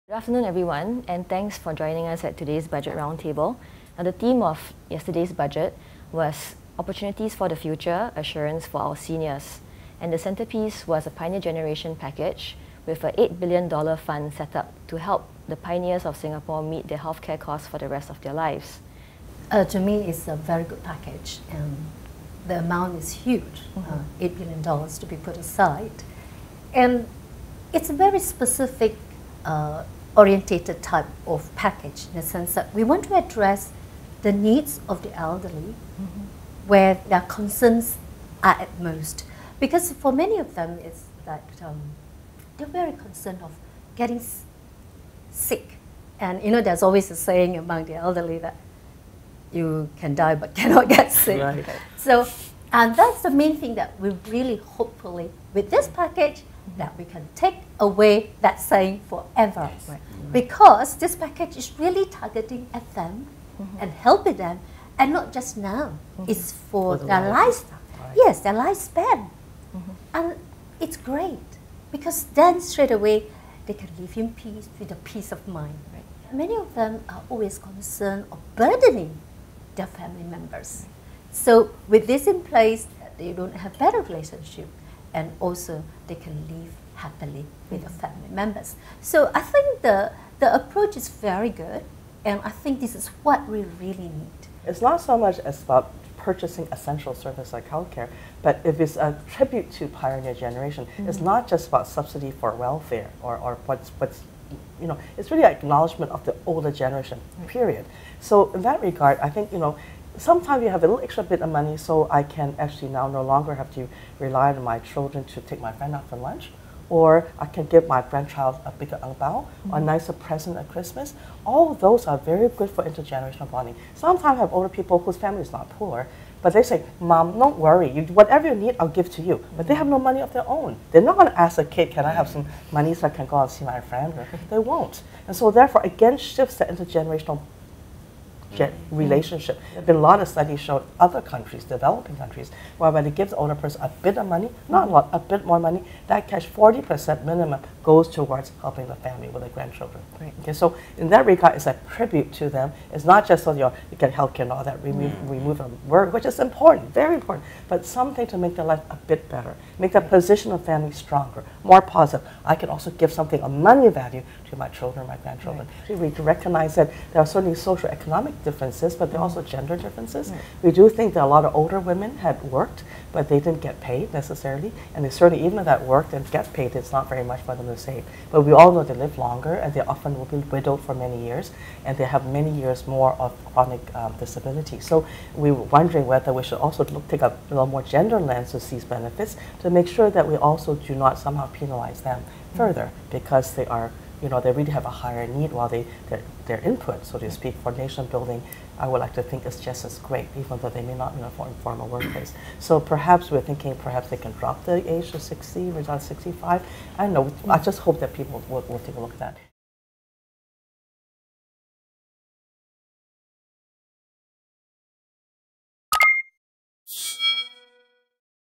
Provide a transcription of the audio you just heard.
Good afternoon, everyone, and thanks for joining us at today's Budget Roundtable. Now, the theme of yesterday's budget was Opportunities for the Future, Assurance for Our Seniors. And the centerpiece was a Pioneer Generation package with an $8 billion fund set up to help the pioneers of Singapore meet their healthcare costs for the rest of their lives. To me, it's a very good package, and the amount is huge, $8 billion to be put aside. And it's a very specific orientated type of package in the sense that we want to address the needs of the elderly where their concerns are at most. Because for many of them, it's that they're very concerned of getting sick. And you know, there's always a saying among the elderly that you can die but cannot get sick. Right. So, and that's the main thing that we really hopefully, with this package, that we can take away that saying forever. Right. Because this package is really targeting at them and helping them, and not just now, it's for their lifestyle. Right. Yes, their lifespan. And it's great, because then straight away, they can live in peace with a peace of mind. Right? Many of them are always concerned of burdening their family members. So with this in place, they don't have better relationship, and also they can live happily with their family members. So I think the approach is very good, and I think this is what we really need. It's not so much as about purchasing essential service like healthcare, but if it's a tribute to Pioneer Generation, it's not just about subsidy for welfare or what's you know, it's really an acknowledgement of the older generation, period. So in that regard, I think, you know, sometimes you have a little extra bit of money, so I can actually now no longer have to rely on my children to take my friend out for lunch, or I can give my grandchild a bigger ang bao, or a nicer present at Christmas. All of those are very good for intergenerational bonding. Sometimes I have older people whose family is not poor, but they say, Mom, don't worry, whatever you need, I'll give to you. But they have no money of their own. They're not going to ask a kid, can I have some money so I can go and see my friend? They won't. And so therefore, again, shifts the intergenerational relationship. There have been a lot of studies showing other countries, developing countries, where when they give the older person a bit of money, not a lot, a bit more money, that cash 40% minimum goes towards helping the family with their grandchildren. Right. Okay, so in that regard, it's a tribute to them. It's not just so you get healthcare and all that, remove work, which is important, very important, but something to make their life a bit better, make the position of family stronger, more positive. I can also give something of money value to my children, my grandchildren. Right. We recognize that there are certainly social economic differences, but there are also gender differences. Right. We do think that a lot of older women had worked, but they didn't get paid necessarily, and they certainly, even if that worked and get paid, it's not very much for them to save. But we all know they live longer, and they often will be widowed for many years, and they have many years more of chronic disability. So we were wondering whether we should also take a little more gender lens to these benefits to make sure that we also do not somehow penalize them further, because they are, you know, they really have a higher need, while their input, so to speak, for nation building, I would like to think is just as great, even though they may not form a workplace. So perhaps we're thinking perhaps they can drop the age to 60, result 65. I don't know. I just hope that people will take a look at that.